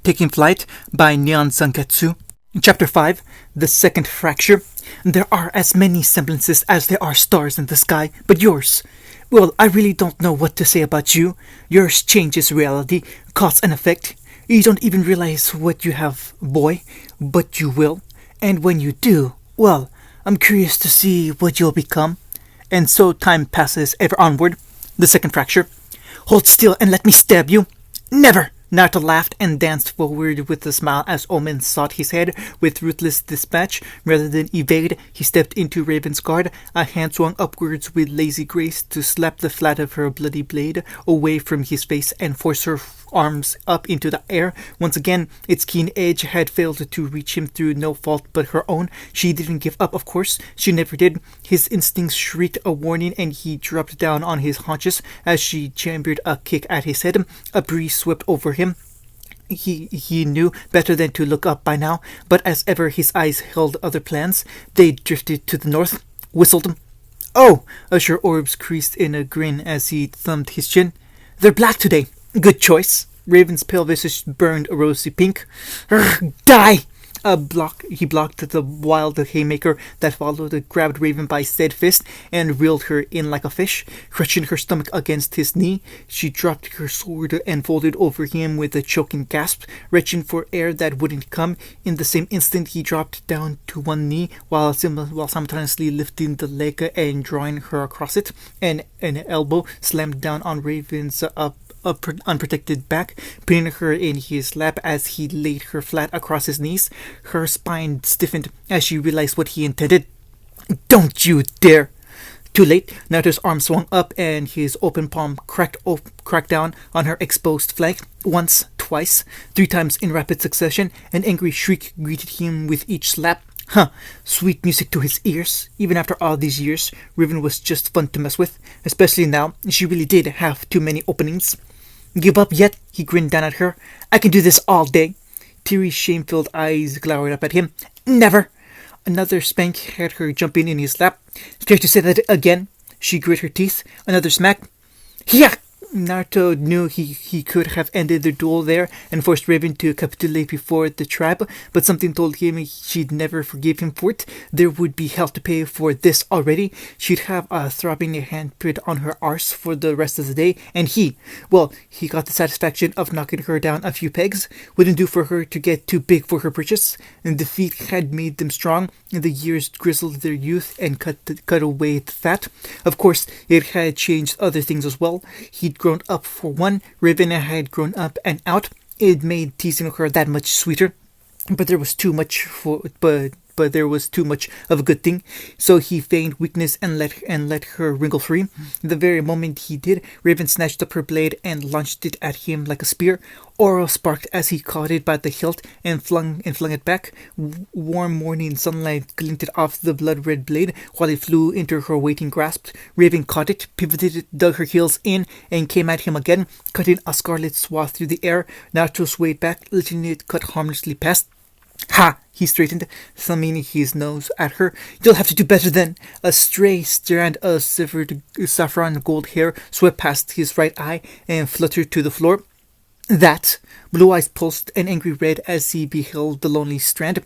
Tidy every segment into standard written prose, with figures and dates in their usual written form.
Taking Flight by Neon Sanketsu. Chapter 5, The Second Fracture. There are as many semblances as there are stars in the sky, but yours... Well, I really don't know what to say about you. Yours changes reality, cause and effect. You don't even realize what you have, boy, but you will. And when you do, well, I'm curious to see what you'll become. And so time passes ever onward. The Second Fracture. Hold still and let me stab you. Never! Naruto laughed and danced forward with a smile as Omen sought his head with ruthless dispatch. Rather than evade, he stepped into Raven's guard. A hand swung upwards with lazy grace to slap the flat of her bloody blade away from his face and force her arms up into the air. Once again, its keen edge had failed to reach him through no fault but her own. She didn't give up, of course. She never did. His instincts shrieked a warning and he dropped down on his haunches as she chambered a kick at his head. A breeze swept over him. He knew better than to look up by now, but as ever his eyes held other plans. They drifted to the north, whistled. "Oh!" Usher Orbs creased in a grin as he thumbed his chin. "They're black today. Good choice." Raven's pale visage burned a rosy pink. "Urgh, die!" He blocked the wild haymaker that followed, grabbed Raven by said fist, and reeled her in like a fish. Crushing her stomach against his knee, she dropped her sword and folded over him with a choking gasp, retching for air that wouldn't come. In the same instant, he dropped down to one knee while simultaneously lifting the leg and drawing her across it. An elbow slammed down on Raven's unprotected back, pinning her in his lap as he laid her flat across his knees. Her spine stiffened as she realized what he intended. "Don't you dare!" Too late, Naruto's arm swung up and his open palm cracked down on her exposed flank. Once, twice, 3 times in rapid succession. An angry shriek greeted him with each slap. Sweet music to his ears. Even after all these years, Raven was just fun to mess with, especially now. She really did have too many openings. "Give up yet?" He grinned down at her. "I can do this all day." Teary, shame-filled eyes glowered up at him. "Never!" Another spank had her jumping in his lap. "Dare to say that again?" She grit her teeth. Another smack. "Yak!" Naruto knew he could have ended the duel there and forced Raven to capitulate before the tribe, but something told him she'd never forgive him for it. There would be hell to pay for this already. She'd have a throbbing handprint on her arse for the rest of the day, and he got the satisfaction of knocking her down a few pegs. Wouldn't do for her to get too big for her britches, and defeat had made them strong. The years grizzled their youth and cut away the fat. Of course, it had changed other things as well. He'd grown up for one. Raven had grown up and out. It made teasing her that much sweeter. But there was too much of a good thing, so he feigned weakness and let her wriggle free. The very moment he did, Raven snatched up her blade and launched it at him like a spear. Aura sparked as he caught it by the hilt and flung it back. Warm morning sunlight glinted off the blood-red blade while it flew into her waiting grasp. Raven caught it, pivoted it, dug her heels in, and came at him again, cutting a scarlet swath through the air. Naruto swayed back, letting it cut harmlessly past. "Ha!" He straightened, thumbing his nose at her. "You'll have to do better then." A stray strand of saffron gold hair swept past his right eye and fluttered to the floor. "That?" Blue eyes pulsed an angry red as he beheld the lonely strand.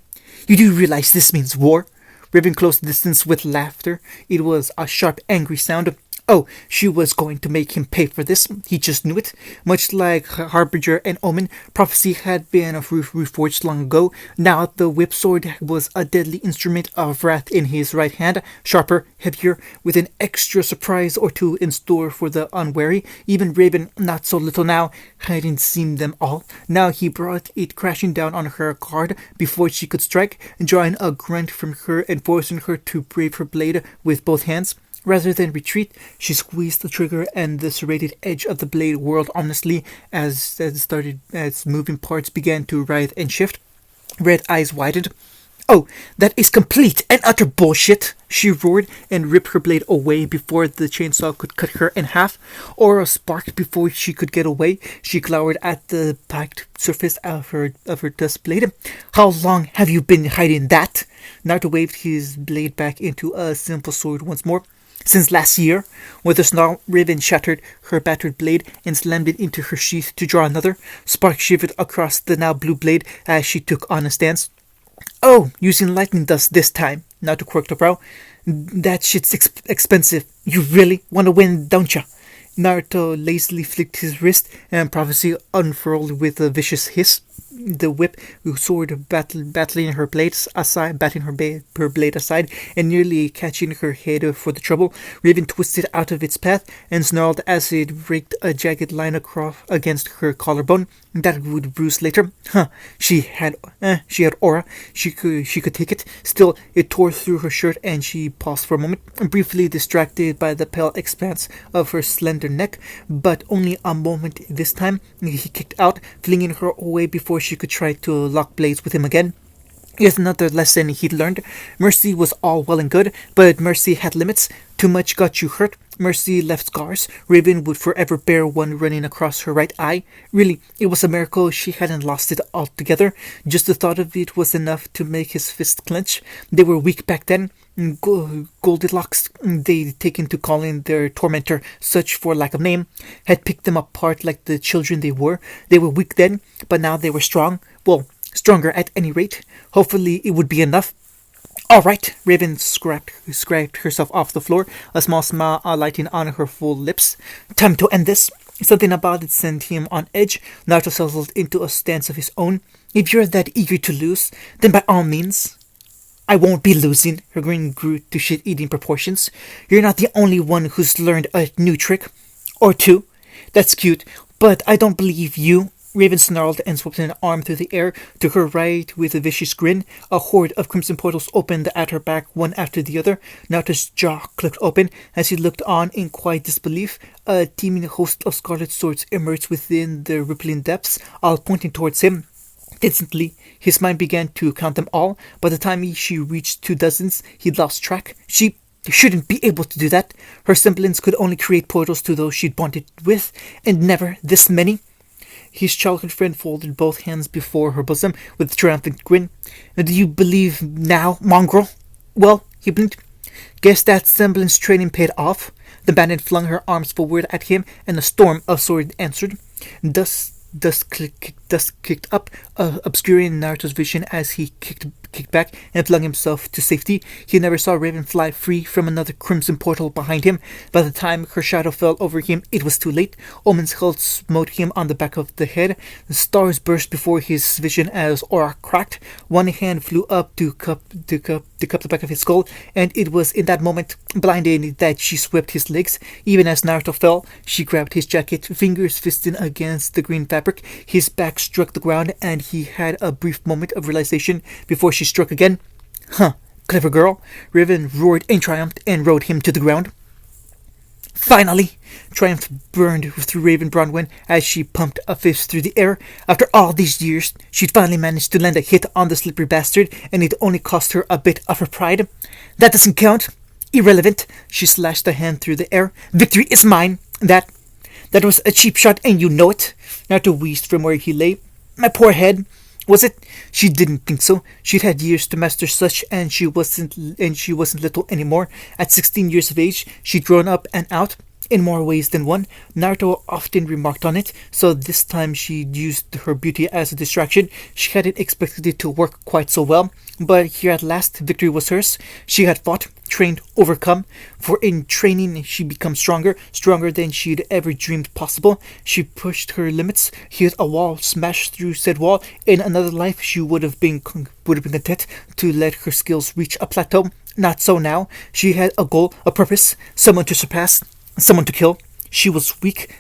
"You do realize this means war?" Raven closed the distance with laughter. It was a sharp, angry sound. Oh, she was going to make him pay for this. He just knew it. Much like Harbinger and Omen, prophecy had been reforged long ago. Now the whip sword was a deadly instrument of wrath in his right hand, sharper, heavier, with an extra surprise or two in store for the unwary. Even Raven, not so little now, hadn't seen them all. Now he brought it crashing down on her guard before she could strike, drawing a grunt from her and forcing her to brave her blade with both hands. Rather than retreat, she squeezed the trigger and the serrated edge of the blade whirled ominously as moving parts began to writhe and shift. Red eyes widened. "Oh, that is complete and utter bullshit!" she roared and ripped her blade away before the chainsaw could cut her in half. Aura sparked before she could get away. She glowered at the packed surface of her dust blade. "How long have you been hiding that?" Naruto waved his blade back into a simple sword once more. Since last year, with a snarl, Raven shattered her battered blade and slammed it into her sheath to draw another. Sparks shivered across the now blue blade as she took on a stance. Oh, using lightning dust this time, Naruto quirked a brow. That shit's expensive. You really want to win, don't ya? Naruto lazily flicked his wrist, and prophecy unfurled with a vicious hiss. The whip sword battling her blades aside, batting her blade aside, and nearly catching her head for the trouble. Raven twisted out of its path and snarled as it raked a jagged line across against her collarbone. That would bruise later. She had aura. She could take it. Still, it tore through her shirt, and she paused for a moment, briefly distracted by the pale expanse of her slender neck. But only a moment this time. He kicked out, flinging her away before she could try to lock blades with him again. Yet another lesson he'd learned. Mercy was all well and good, but mercy had limits. Too much got you hurt. Mercy left scars. Raven would forever bear one running across her right eye. Really, it was a miracle she hadn't lost it altogether. Just the thought of it was enough to make his fist clench. They were weak back then. Goldilocks, they'd taken to calling their tormentor such for lack of name, had picked them apart like the children they were. They were weak then, but now they were strong. Well, stronger at any rate. Hopefully it would be enough. All right, Raven scraped herself off the floor, a small smile alighting on her full lips. Time to end this. Something about it sent him on edge. Naruto settled into a stance of his own. If you're that eager to lose, then by all means. I won't be losing. Her grin grew to shit-eating proportions. You're not the only one who's learned a new trick. Or two. That's cute, but I don't believe you. Raven snarled and swept an arm through the air to her right with a vicious grin. A horde of crimson portals opened at her back, one after the other. Naruto's jaw clicked open as he looked on in quiet disbelief. A teeming host of scarlet swords emerged within the rippling depths, all pointing towards him. Instantly, his mind began to count them all. By the time she reached 2 dozens, he'd lost track. She shouldn't be able to do that. Her semblance could only create portals to those she'd bonded with, and never this many. His childhood friend folded both hands before her bosom with a triumphant grin. Do you believe now, mongrel? Well, he blinked. Guess that semblance training paid off. The bandit flung her arms forward at him, and a storm of swords answered. Dust kicked up, obscuring Naruto's vision as he kicked back and flung himself to safety. He never saw Raven fly free from another crimson portal behind him. By the time her shadow fell over him, it was too late. Omen's hilt smote him on the back of the head. The stars burst before his vision as aura cracked. One hand flew up to cup the back of his skull, and it was in that moment, blinded, that she swept his legs. Even as Naruto fell, she grabbed his jacket, fingers fisting against the green fabric. His back struck the ground, and he had a brief moment of realization before she struck again. Clever girl. Raven roared in triumph and rode him to the ground. Finally! Triumph burned through Raven Brawnwen as she pumped a fist through the air. After all these years, she'd finally managed to land a hit on the slippery bastard, and it only cost her a bit of her pride. That doesn't count. Irrelevant. She slashed a hand through the air. Victory is mine. That was a cheap shot, and you know it. Naruto wheezed from where he lay. My poor head. Was it? She didn't think so. She'd had years to master such, and she wasn't little anymore. At 16 years of age, she'd grown up and out, in more ways than one. Naruto often remarked on it, so this time she'd used her beauty as a distraction. She hadn't expected it to work quite so well, but here at last, victory was hers. She had fought, trained, overcome, for in training she became stronger than she'd ever dreamed possible. She pushed her limits, hit a wall, smashed through said wall. In another life, she would have been content to let her skills reach a plateau. Not so now. She had a goal, a purpose, someone to surpass, someone to kill. She was weak.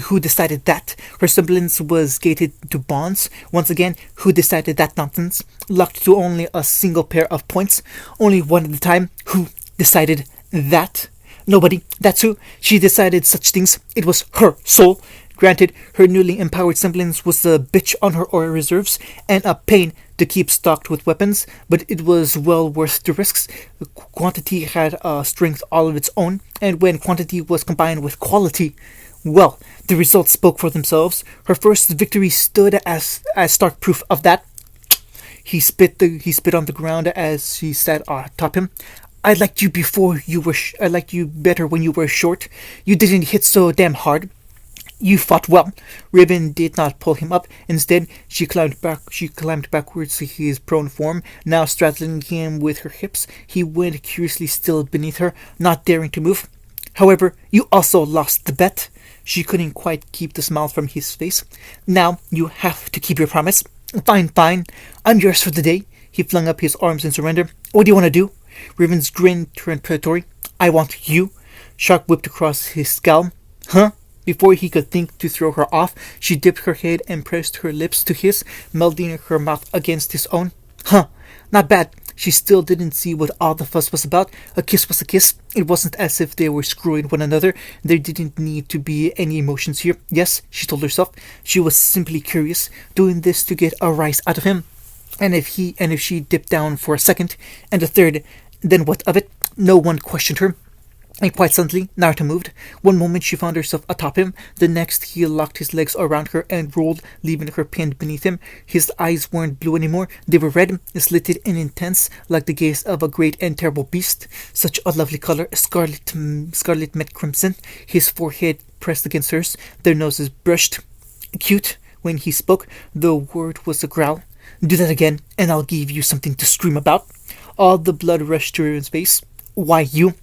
Who decided that? Her semblance was gated to bonds. Once again, who decided that nonsense? Locked to only a single pair of points, only one at a time. Who decided that? Nobody. That's who. She decided such things. It was her soul. Granted, her newly empowered semblance was a bitch on her aura reserves, and a pain to keep stocked with weapons, but it was well worth the risks. Quantity had a strength all of its own, and when quantity was combined with quality, well, the results spoke for themselves. Her first victory stood as stark proof of that. He spit on the ground as she sat atop him. I liked you before you were. I liked you better when you were short. You didn't hit so damn hard. You fought well. Riven did not pull him up. Instead, she climbed back. She climbed backwards to his prone form, now straddling him with her hips. He went curiously still beneath her, not daring to move. However, you also lost the bet. She couldn't quite keep the smile from his face. Now you have to keep your promise. Fine, fine. I'm yours for the day. He flung up his arms in surrender. What do you want to do? Riven's grin turned predatory. I want you. Shark whipped across his skull. Huh? Before he could think to throw her off, she dipped her head and pressed her lips to his, melding her mouth against his own. Huh, not bad. She still didn't see what all the fuss was about. A kiss was a kiss. It wasn't as if they were screwing one another. There didn't need to be any emotions here. Yes, she told herself, she was simply curious, doing this to get a rise out of him. And if she dipped down for a second, and a third, then what of it? No one questioned her. And quite suddenly, Naruto moved. One moment she found herself atop him, the next he locked his legs around her and rolled, leaving her pinned beneath him. His eyes weren't blue anymore, they were red, slitted and intense, like the gaze of a great and terrible beast. Such a lovely color, scarlet met crimson. His forehead pressed against hers, their noses brushed. Cute. When he spoke, the word was a growl. Do that again, and I'll give you something to scream about. All the blood rushed to his face. Why you?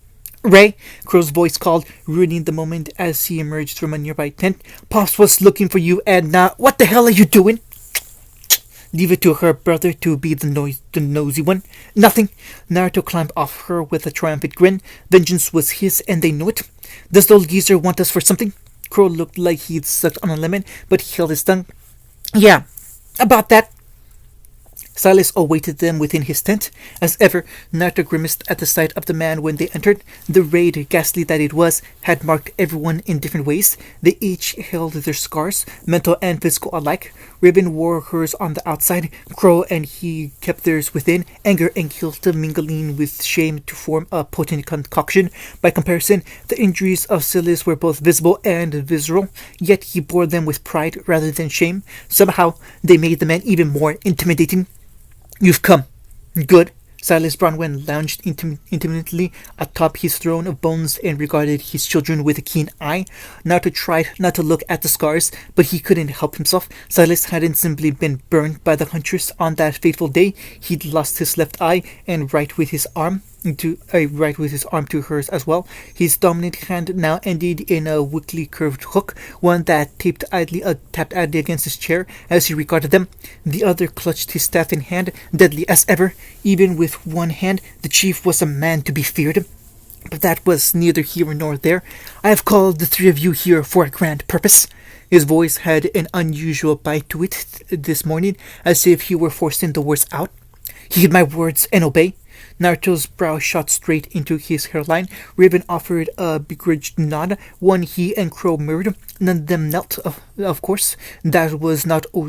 Ray, Crow's voice called, ruining the moment as he emerged from a nearby tent. Pops was looking for you, and what the hell are you doing? Leave it to her brother to be the nosy one. Nothing. Naruto climbed off her with a triumphant grin. Vengeance was his, and they knew it. Does the old geezer want us for something? Crow looked like he'd sucked on a lemon, but he held his tongue. Yeah, about that. Silas awaited them within his tent. As ever, Naruto grimaced at the sight of the man when they entered. The raid, ghastly that it was, had marked everyone in different ways. They each held their scars, mental and physical alike. Riven wore hers on the outside. Crow and he kept theirs within, anger and guilt mingling with shame to form a potent concoction. By comparison, the injuries of Silas were both visible and visceral, yet he bore them with pride rather than shame. Somehow, they made the man even more intimidating. You've come. Good. Silas Brawnwen lounged intimately atop his throne of bones and regarded his children with a keen eye. Naruto tried not to look at the scars, but he couldn't help himself. Silas hadn't simply been burned by the hunters on that fateful day. He'd lost his left eye and right with his arm to hers as well. His dominant hand now ended in a weakly curved hook, one that tapped idly against his chair as he regarded them. The other clutched his staff in hand, deadly as ever. Even with one hand, the chief was a man to be feared. But that was neither here nor there. I have called the three of you here for a grand purpose. His voice had an unusual bite to it this morning, as if he were forcing the words out. Heed my words and obey. Naruto's brow shot straight into his hairline. Riven offered a begrudged nod, one he and Crow mirrored. None of them knelt, of course. That was not the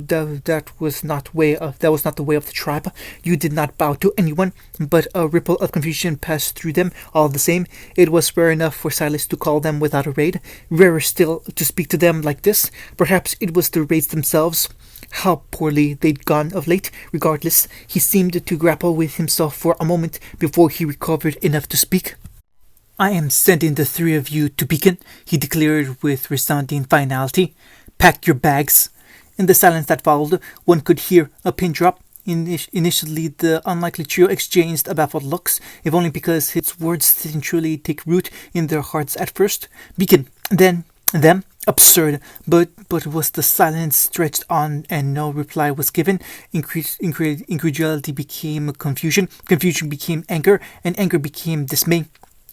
way of the tribe. You did not bow to anyone, but a ripple of confusion passed through them all the same. It was rare enough for Silas to call them without a raid, rarer still to speak to them like this. Perhaps it was the raids themselves. How poorly they'd gone of late. Regardless, he seemed to grapple with himself for a moment before he recovered enough to speak. I am sending the three of you to Beacon, he declared with resounding finality. Pack your bags. In the silence that followed, one could hear a pin drop. Initially, the unlikely trio exchanged baffled looks, if only because his words didn't truly take root in their hearts at first. Beacon, then them. Absurd, but was the silence stretched on and no reply was given. Incredulity became confusion became anger, and anger became dismay.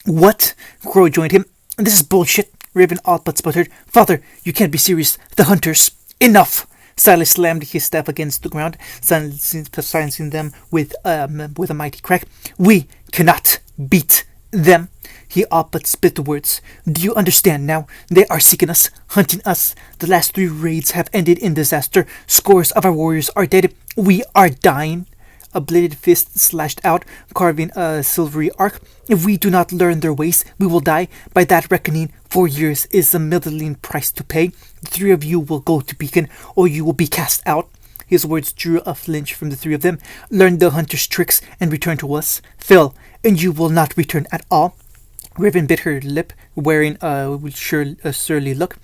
What? Crow joined him. This is bullshit, Riven all but sputtered. Father, you can't be serious. The hunters. Enough! Silas slammed his staff against the ground, silencing them with a mighty crack. We cannot beat them. He all but spit the words. Do you understand now? They are seeking us, hunting us. The last 3 raids have ended in disaster. Scores of our warriors are dead. We are dying. A bladed fist slashed out, carving a silvery arc. If we do not learn their ways, we will die. By that reckoning, 4 years is a middling price to pay. The 3 of you will go to Beacon, or you will be cast out. His words drew a flinch from the three of them. Learn the hunter's tricks and return to us. Phil, and you will not return at all. Raven bit her lip, wearing a surly look.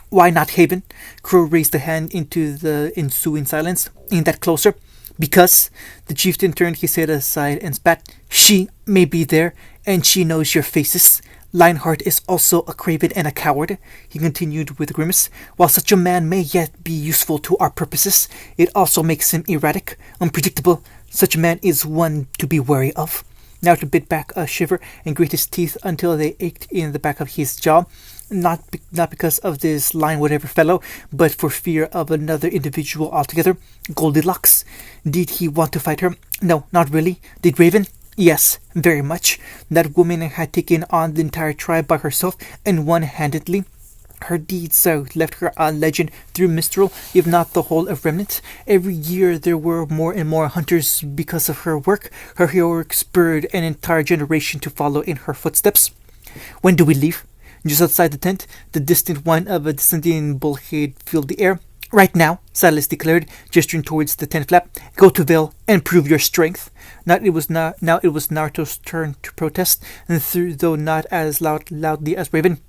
Why not Haven? Crow raised a hand into the ensuing silence. Ain't that closer? Because, the chieftain turned his head aside and spat, she may be there, and she knows your faces. Lionheart is also a craven and a coward, he continued with a grimace. While such a man may yet be useful to our purposes, it also makes him erratic, unpredictable. Such a man is one to be wary of. Naruto bit back a shiver and grit his teeth until they ached in the back of his jaw. Not because of this lion-whatever fellow, but for fear of another individual altogether. Goldilocks. Did he want to fight her? No, not really. Did Raven? Yes, very much. That woman had taken on the entire tribe by herself and one-handedly. Her deeds left her a legend through Mistral, if not the whole of Remnant. Every year there were more and more hunters because of her work. Her heroic spurred an entire generation to follow in her footsteps. When do we leave? Just outside the tent, the distant whine of a descending bullhead filled the air. Right now, Silas declared, gesturing towards the tent flap. Go to Vale and prove your strength. Now it was Naruto's turn to protest, though not as loudly as Raven.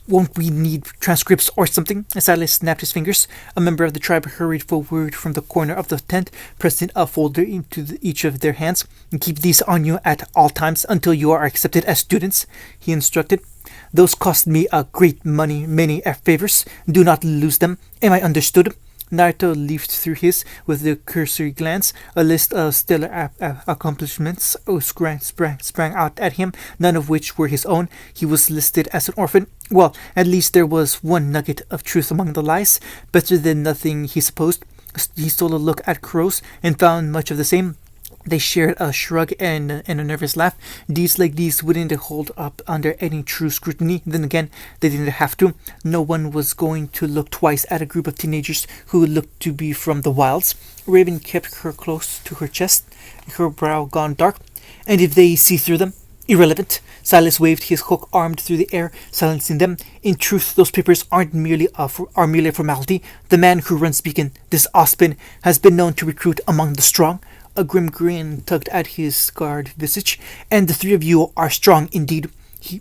Won't we need transcripts or something? Silas snapped his fingers. A member of the tribe hurried forward from the corner of the tent, pressing a folder into each of their hands. Keep these on you at all times until you are accepted as students, he instructed. Those cost me a great many favors. Do not lose them. Am I understood? Naruto leafed through his with a cursory glance. A list of stellar accomplishments sprang out at him, none of which were his own. He was listed as an orphan. Well, at least there was one nugget of truth among the lies. Better than nothing, he supposed. He stole a look at Crows and found much of the same. They shared a shrug and a nervous laugh. Deeds like these wouldn't hold up under any true scrutiny. Then again, they didn't have to. No one was going to look twice at a group of teenagers who looked to be from the wilds. Raven kept her close to her chest, her brow gone dark. And if they see through them? Irrelevant. Silas waved his hook-armed through the air, silencing them. In truth, those papers are merely a formality. The man who runs Beacon, this Ozpin, has been known to recruit among the strong. A grim grin tugged at his scarred visage. And the three of you are strong indeed. He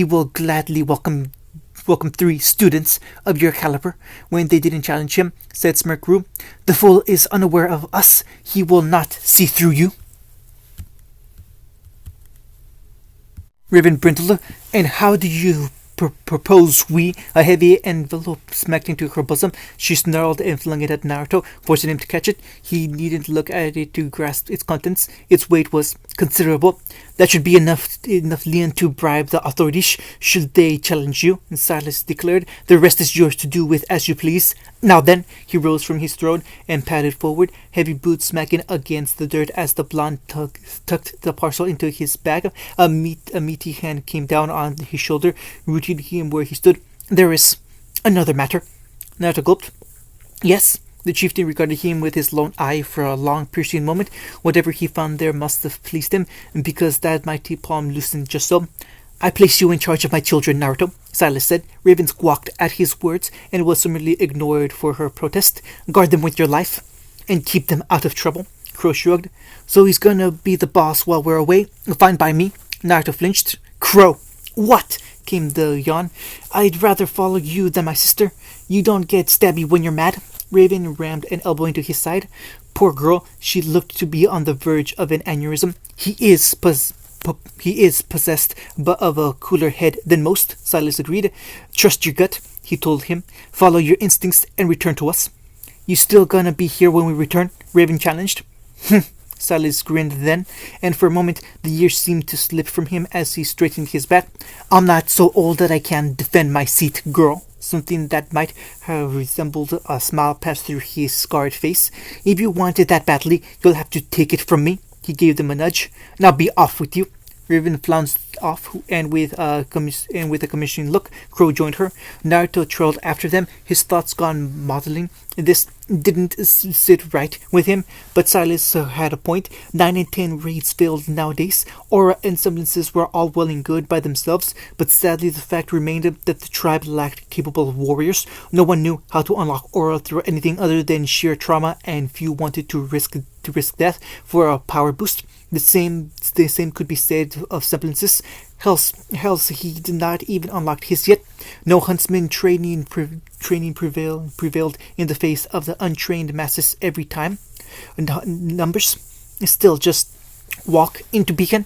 will gladly welcome 3 students of your caliber. When they didn't challenge him, said Smirkru, the fool is unaware of us. He will not see through you. Raven brintled, and how do you propose we? A heavy envelope smacked into her bosom. She snarled and flung it at Naruto, forcing him to catch it. He needn't look at it to grasp its contents. Its weight was considerable. That should be enough lien to bribe the authorities should they challenge you, Silas declared. The rest is yours to do with as you please. Now then, he rose from his throne and padded forward, heavy boots smacking against the dirt as the blonde tucked the parcel into his bag. A meaty hand came down on his shoulder, rooting him where he stood. There is another matter. Naruto gulped. Yes? The chieftain regarded him with his lone eye for a long, piercing moment. Whatever he found there must have pleased him, because that mighty palm loosened just so. I place you in charge of my children, Naruto, Silas said. Raven squawked at his words and was summarily ignored for her protest. Guard them with your life, and keep them out of trouble. Crow shrugged. So he's gonna be the boss while we're away? Fine by me. Naruto flinched. Crow! What? Came the yawn. I'd rather follow you than my sister. You don't get stabby when you're mad. Raven rammed an elbow into his side. Poor girl, she looked to be on the verge of an aneurysm. He is possessed, but of a cooler head than most, Silas agreed. Trust your gut, he told him. Follow your instincts and return to us. You still gonna be here when we return? Raven challenged. Silas grinned then, and for a moment the years seemed to slip from him as he straightened his back. I'm not so old that I can defend my seat, girl. Something that might have resembled a smile passed through his scarred face. If you want it that badly, you'll have to take it from me. He gave them a nudge. Now be off with you. Raven flounced off, and with a commissioning look, Crow joined her. Naruto trailed after them, his thoughts gone modeling. This didn't sit right with him, but Silas had a point. 9 in 10 raids failed nowadays. Aura and semblances were all well and good by themselves, but sadly the fact remained that the tribe lacked capable warriors. No one knew how to unlock Aura through anything other than sheer trauma, and few wanted to risk death for a power boost. The same could be said of semblances. Hell's he did not even unlock his yet. No huntsman training prevailed in the face of the untrained masses every time. Numbers. Still, just walk into Beacon.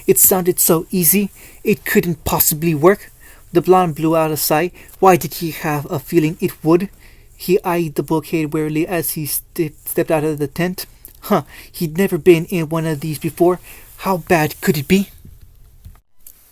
It sounded so easy, it couldn't possibly work. The blonde blew out a sigh. Why did he have a feeling it would? He eyed the bulkhead warily as he stepped out of the tent. He'd never been in one of these before. How bad could it be?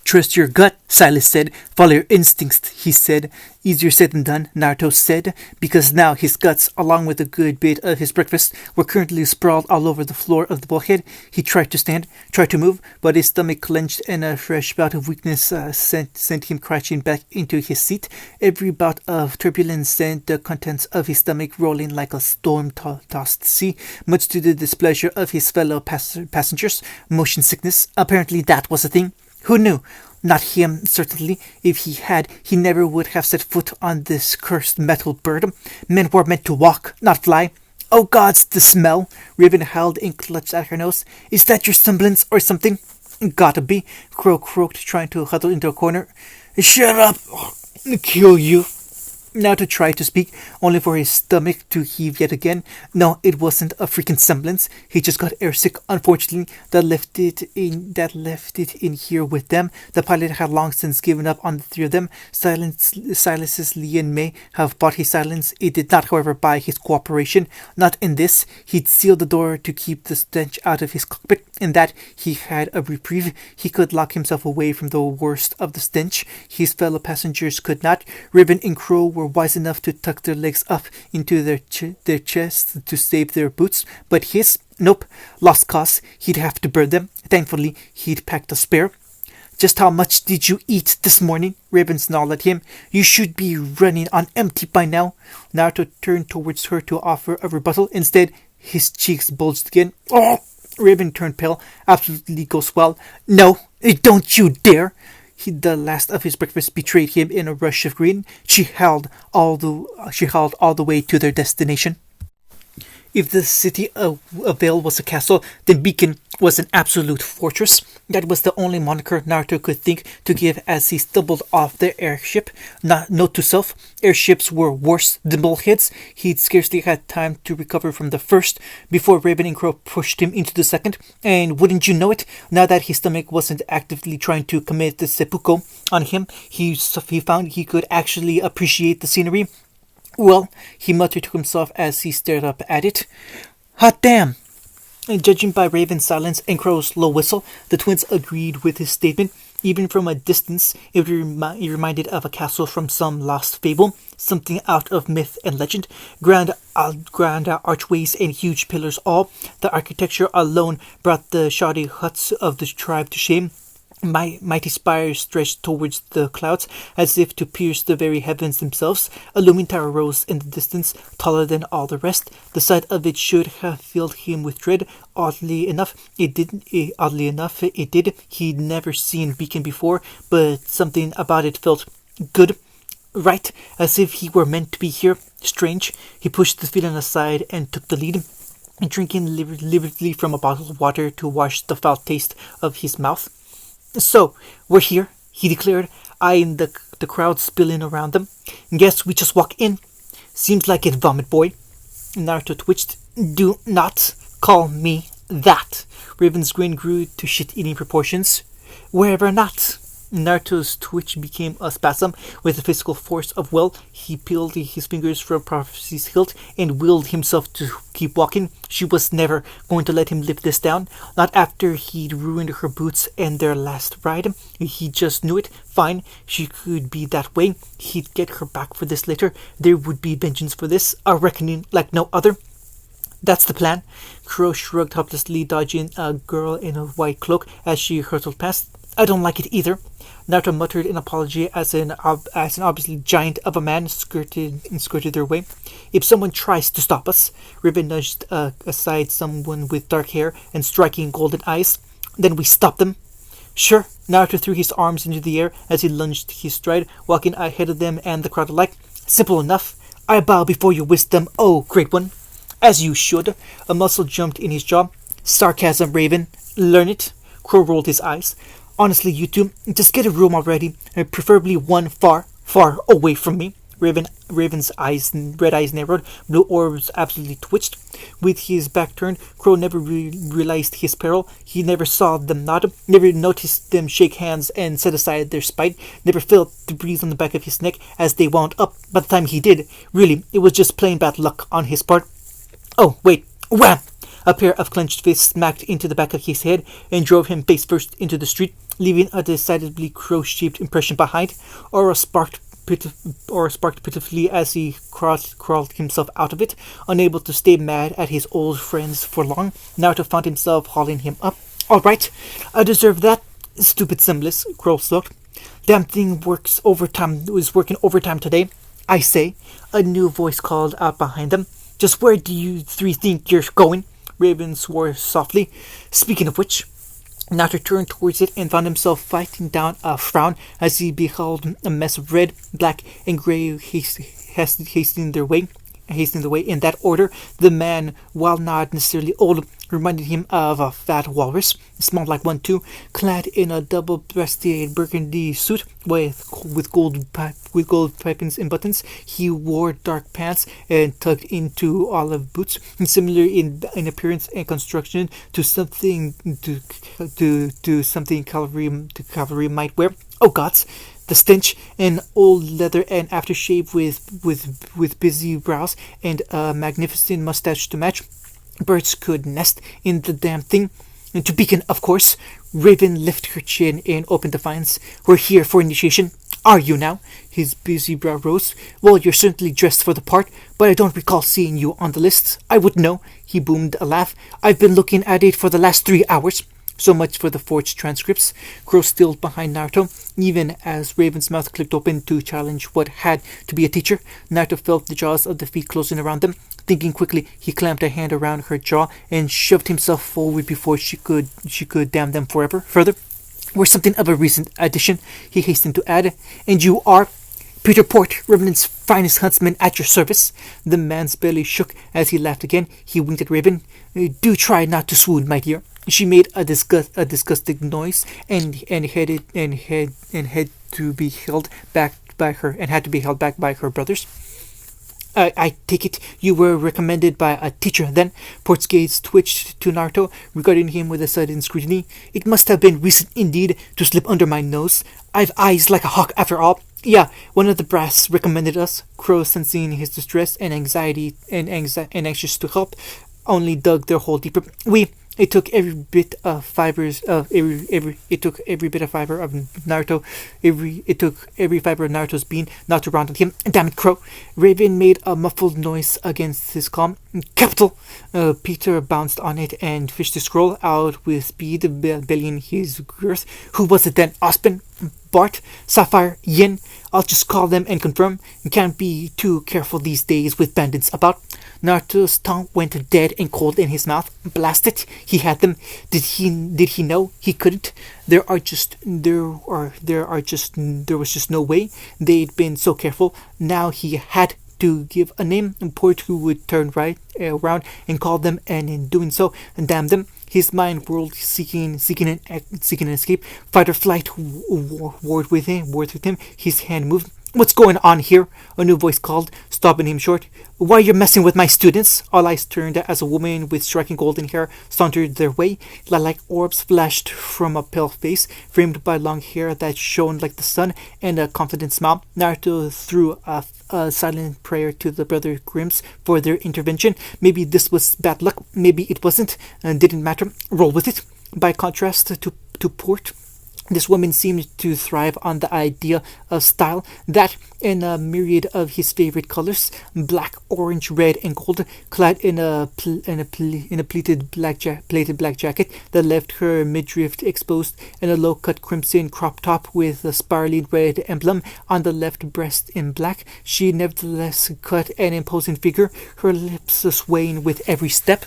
Trust your gut, Silas said. Follow your instincts, he said. Easier said than done, Naruto said, because now his guts, along with a good bit of his breakfast, were currently sprawled all over the floor of the bulkhead. He tried to stand, tried to move, but his stomach clenched and a fresh bout of weakness sent him crashing back into his seat. Every bout of turbulence sent the contents of his stomach rolling like a storm-tossed sea, much to the displeasure of his fellow passengers. Motion sickness, apparently that was a thing. Who knew? Not him, certainly. If he had, he never would have set foot on this cursed metal bird. Men were meant to walk, not fly. Oh gods, the smell! Raven howled and clutched at her nose. Is that your semblance or something? Gotta be, Crow croaked, trying to huddle into a corner. Shut up! I'll kill you. Now to try to speak, only for his stomach to heave yet again. No, it wasn't a freaking semblance. He just got airsick, unfortunately. That left it in here with them. The pilot had long since given up on the three of them. Silas's Lian may have bought his silence. It did not, however, buy his cooperation. Not in this. He'd sealed the door to keep the stench out of his cockpit. In that, he had a reprieve. He could lock himself away from the worst of the stench. His fellow passengers could not. Ribbon and Crow were wise enough to tuck their legs up into their chests to save their boots, but his, nope, lost cause. He'd have to burn them. Thankfully, he'd packed a spare. Just how much did you eat this morning? Raven snarled at him. You should be running on empty by now. Naruto turned towards her to offer a rebuttal. Instead, his cheeks bulged again. Oh! Raven turned pale. Absolutely goes well. No, don't you dare! The last of his breakfast betrayed him in a rush of green. She howled all the way to their destination. If the city of Vale was a castle, then Beacon was an absolute fortress. That was the only moniker Naruto could think to give as he stumbled off the airship. Note to self, airships were worse than bulkheads. He'd scarcely had time to recover from the first before Raven and Crow pushed him into the second. And wouldn't you know it, now that his stomach wasn't actively trying to commit the seppuku on him, he found he could actually appreciate the scenery. Well, he muttered to himself as he stared up at it. Hot damn! And judging by Raven's silence and Crow's low whistle, the twins agreed with his statement. Even from a distance, it reminded of a castle from some lost fable, something out of myth and legend. Grand archways and huge pillars all. The architecture alone brought the shoddy huts of the tribe to shame. Mighty spires stretched towards the clouds, as if to pierce the very heavens themselves. A looming tower rose in the distance, taller than all the rest. The sight of it should have filled him with dread. Oddly enough, it did. He'd never seen Beacon before, but something about it felt good. Right, as if he were meant to be here. Strange. He pushed the feeling aside and took the lead, drinking liberally from a bottle of water to wash the foul taste of his mouth. So, we're here, he declared, eyeing the crowd spilling around them. Guess we just walk in. Seems like it, vomit boy. Naruto twitched. Do not call me that. Raven's grin grew to shit-eating proportions. Wherever not. Naruto's twitch became a spasm. With the physical force of will, he peeled his fingers from Prophecy's hilt and willed himself to keep walking. She was never going to let him live this down. Not after he'd ruined her boots and their last ride. He just knew it. Fine, she could be that way. He'd get her back for this later. There would be vengeance for this. A reckoning like no other. That's the plan. Crow shrugged helplessly, dodging a girl in a white cloak as she hurtled past. I don't like it either. Naruto muttered an apology as an obviously giant of a man skirted their way. If someone tries to stop us, Riven nudged aside someone with dark hair and striking golden eyes. Then we stop them. Sure. Naruto threw his arms into the air as he lunged his stride, walking ahead of them and the crowd alike. Simple enough. I bow before your wisdom, oh great one. As you should. A muscle jumped in his jaw. Sarcasm, Raven. Learn it. Crow rolled his eyes. Honestly, you two, just get a room already, and preferably one far, far away from me. Raven's red eyes narrowed, blue orbs absolutely twitched. With his back turned, Crow never realized his peril. He never saw them nod, never noticed them shake hands and set aside their spite, never felt the breeze on the back of his neck as they wound up. By the time he did, really, it was just plain bad luck on his part. Oh, wait, wham! A pair of clenched fists smacked into the back of his head and drove him face first into the street, leaving a decidedly crow-shaped impression behind. Aura sparked pitifully as he crawled himself out of it, unable to stay mad at his old friends for long. Naruto found himself hauling him up. All right, I deserve that. Stupid Symblis, Crow sulked. Damn thing was working overtime today. I say, a new voice called out behind them. Just where do you three think you're going? Raven swore softly. Speaking of which, Naruto turned towards it and found himself fighting down a frown as he beheld a mess of red, black, and gray hastening the way. In that order. The man, while not necessarily old, reminded him of a fat walrus. Smelled like one too, clad in a double-breasted burgundy suit with gold pipings and buttons. He wore dark pants and tucked into olive boots, similar in appearance and construction to something cavalry might wear. Oh gods! The stench, an old leather and aftershave with busy brows and a magnificent mustache to match. Birds could nest in the damn thing. And to beacon, of course. Raven lifted her chin in open defiance. We're here for initiation. Are you now? His busy brow rose. Well, you're certainly dressed for the part, but I don't recall seeing you on the lists. I would know. He boomed a laugh. I've been looking at it for the last 3 hours. So much for the forged transcripts. Crow stilled behind Naruto, even as Raven's mouth clicked open to challenge what had to be a teacher. Naruto felt the jaws of defeat closing around them. Thinking quickly, he clamped a hand around her jaw and shoved himself forward before she could damn them further. We're something of a recent addition, he hastened to add. And you are? Peter Port, Revenant's finest huntsman at your service. The man's belly shook as he laughed again. He winked at Raven. Do try not to swoon, my dear. She made a disgusted noise and had to be held back by her brothers. I take it you were recommended by a teacher then? Port's gaze twitched to Naruto, regarding him with a sudden scrutiny. It must have been recent indeed to slip under my nose. I've eyes like a hawk after all. Yeah, one of the brass recommended us. Crow, sensing his distress and anxiety and anxious to help, only dug their hole deeper. It took every bit of fiber of Naruto. It took every fiber of Naruto's being not to round on him. Damn it, Crow! Raven made a muffled noise against his calm. Capital! Peter bounced on it and fished the scroll out with speed, bellying his girth. Who was it then? Ospen? Bart? Sapphire? Yin? I'll just call them and confirm. Can't be too careful these days with bandits about. Naruto's tongue went dead and cold in his mouth. Blast it! He had them. Did he know? He couldn't. There was just no way. They'd been so careful. Now he had to give a name, and Port who would turn right around and call them, and in doing so, damn them. His mind whirled, seeking an escape. Fight or flight warred with him. His hand moved. What's going on here? A new voice called, stopping him short. Why you're messing with my students? All eyes turned as a woman with striking golden hair sauntered their way. Lilac orbs flashed from a pale face, framed by long hair that shone like the sun, and a confident smile. Naruto threw a silent prayer to the Brother Grimms for their intervention. Maybe this was bad luck, maybe it wasn't, and didn't matter. Roll with it. By contrast to Port, This woman seemed to thrive on the idea of style, that in a myriad of his favorite colors, black, orange, red, and gold, clad in a plated black jacket that left her midriff exposed, in a low-cut crimson crop top with a spiraling red emblem on the left breast in black. She nevertheless cut an imposing figure, her lips swaying with every step.